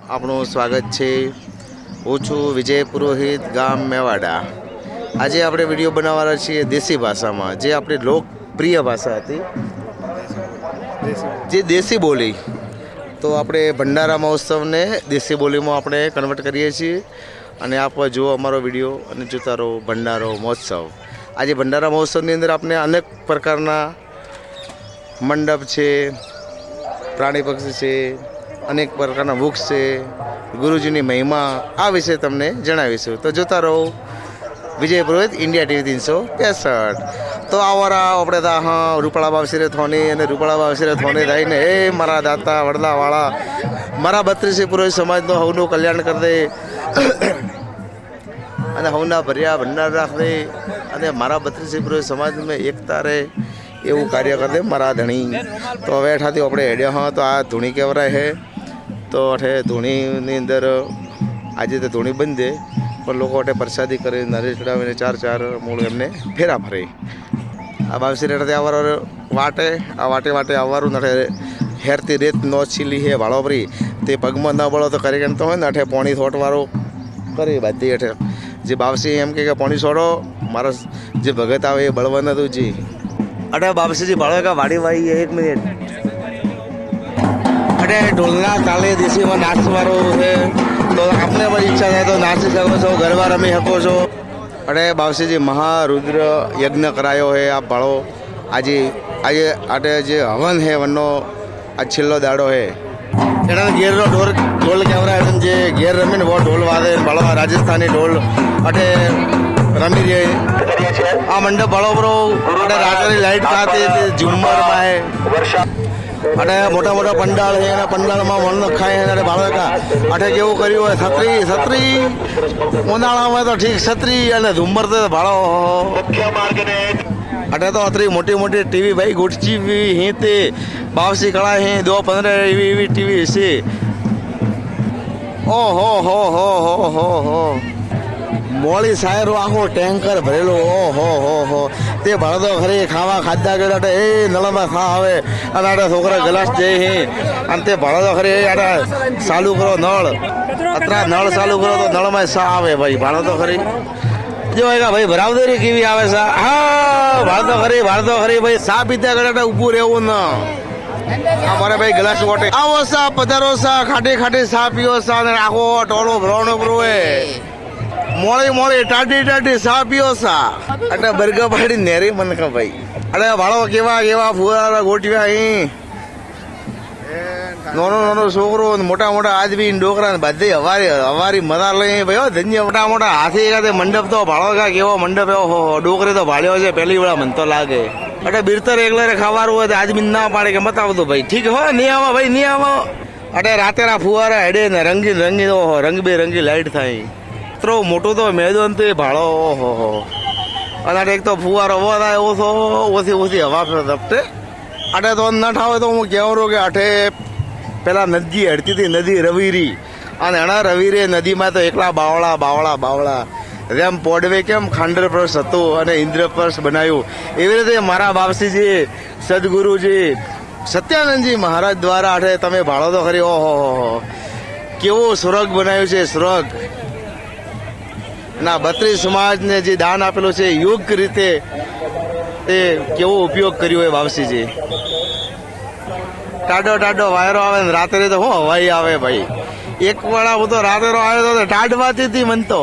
આપણું સ્વાગત છે। હું છું વિજય પુરોહિત, ગામ મેવાડા। આજે આપણે વિડીયો બનાવવાના છીએ દેશી ભાષામાં, જે આપણી લોકપ્રિય ભાષા હતી, જે દેશી બોલી। તો આપણે ભંડારા મહોત્સવને દેશી બોલીમાં આપણે કન્વર્ટ કરીએ છીએ અને આપ જુઓ અમારો વિડીયો અને જોતા રહો ભંડારો મહોત્સવ। આજે ભંડારા મહોત્સવની અંદર આપણે અનેક પ્રકારના મંડપ છે, પ્રાણી પક્ષી છે, અનેક પ્રકારના વૃક્ષ છે, ગુરુજીની મહિમા આ વિશે તમને જણાવીશું। તો જોતા રહો વિજય પુરોહિત ઇન્ડિયા ટીવી 365। તો આવરા આપણે તા હા રૂપાળા બાવશીરે થોની અને રૂપાળા બાવશીરે થોની થઈને એ મારા દાતા વડલાવાળા મારા 32 પુરોહિત સમાજનો હવનું કલ્યાણ કરી દે અને હવના ભર્યા ભંડાર રાખ દે અને મારા 32 પુરોહિત સમાજમાં એકતા રહે એવું કાર્ય કરી દે મારા ધણી। તો હવે એઠાથી આપણે હેડ્યા હા તો આ ધૂણી કહેવરાય છે। તો અઠે ધૂણીની અંદર આજે તો ધૂણી બંધ દે પણ લોકો અઠે પ્રસાદી કરી નારિયેળ ચડાવીને 4 મૂળ એમને ફેરા ફરે। આ બાવસી રેઠાથી આવવા વાટે આ વાટે વાટે આવવાનું અઠે હેરતી રેત નો છીલી હે ભાળો ભરી તે પગમાં ન બળો તો કરી તો હોય ને અઠે પોણી થોટવાળો કરી બાધી અઠે જે બાવસી એમ કે પોણી છોડો મારા જે ભગત આવે એ બળવા નતું જી અટે બાવસીજી ભાળો કે વાડી વાળી 1 મિનિટ અટે ઢોલના તાલે દેશીમાં નાચવાળો છે તો આપને પણ ઈચ્છા થાય તો નાચી શકો છો, ગરબા રમી શકો છો। અટે બાવસીજી મહારુદ્ર યજ્ઞ કરાયો છે આ ભાળો। આજે આટે જે હવન છે વનનો આ છેલ્લો દાડો છે એના ઘેરનો ઢોલ કેવરા જે ઘેર રમીને બહુ ઢોલ વાગે ભાળો રાજસ્થાની ઢોલ અટે રમી રહી આ મંડપ ભાળો બરો અટે રાત્રે લાઈટ ખાતે ઝુમ્મરમાં હે અટે મોટા મોટા પંડાળ છે એના પંડાળમાં મણ ખાય અને ભાળો અટે કેવું કર્યું હોય છત્રી ઉનાળામાં તો ઠીક છત્રી અને ઝુમ્મર તો ભાળો અટે તો અત્રી મોટી મોટી ટીવી ભાઈ ગુટચી હી તે બાવસી કળા હે 2-15 એવી ટીવી છે। ઓ હો મોળી સાયરો આખો ટેન્કર ભરેલો હો તે ભળતો ખરી ખાવા ખાધા ગયેલા એ નળમાં ખા આવે અને આટે છોકરા ગલાસ જઈ હે અને તે ભળતો ખરી આટે ચાલુ કરો નળ અત્રા નળ ચાલુ કરો તો નળમાં સા આવે ભાઈ ભાળતો ખરી જો ભાઈ ભરાવદેરી કેવી આવે સા હા ભાળતો ખરી ભાઈ સા પીતા ગયેલા ઊભું રહેવું ન અમારે ભાઈ ગ્લાસ વોટે આવો સા પધારો સા ખાટી સા પીઓ સા ને આખો ટોળો ભરવાનો ભરવે મોળી ટાટી સા પીઓ સા એટલે બરગા પાડી નેરી મનકા ભાઈ અરે ભાળો કેવા ફુવારા ગોઠવ્યા અહીં નાનો છોકરો મોટા આદમી ડોકરા ને બધી હવારી મજા લઈ ભાઈ ધન્ય મોટા હાથી એકાદે મંડપ તો ભાળો કા કેવો મંડપ એવો ડોકરી તો ભાળ્યો છે પહેલી વાર મન તો લાગે અટે બીરતર એકલારે ખાવાનું હોય તો આદમી ના પાડે કે બતાવો તો ભાઈ ઠીક હોય નહીં આવો ભાઈ નહીં આવો અટે રાતેના ફુવારા હેડે ને રંગીન ઓહો રંગબેરંગી લાઈટ થાય તો મોટું તો મેદાન તો ભાળો ઓહો અને એક તો ફુવારો થાય ઓછી હવા તપટે અટે તો ન ઠાવે તો હું કહેવું કે અઠે પેલા નદી હડતી હતી નદી રવીરી અને એના રવીરે નદીમાં તો એકલા બાવળા જેમ પોડવે કેમ ખાંડરપ્રસ હતું અને ઇન્દ્રપ્રસ બનાવ્યું એવી રીતે મારા બાપસીજી સદગુરુજી સત્યાનંદજી મહારાજ દ્વારા અઠે તમે ભાળો તો ખરી ઓહો કેવું સ્વર્ગ બનાવ્યું છે સ્વર્ગ ના 32 સમાજને જે દાન આપેલું છે યોગ્ય રીતે એ કેવો ઉપયોગ કર્યો એ બાપસીજી। ટાઢો વાયરો આવે ને રાત્રે તો હું હવાઈ આવે ભાઈ એક વાળા હું તો રાત્રે આવ્યો તો ટાઢવાતી હતી મન તો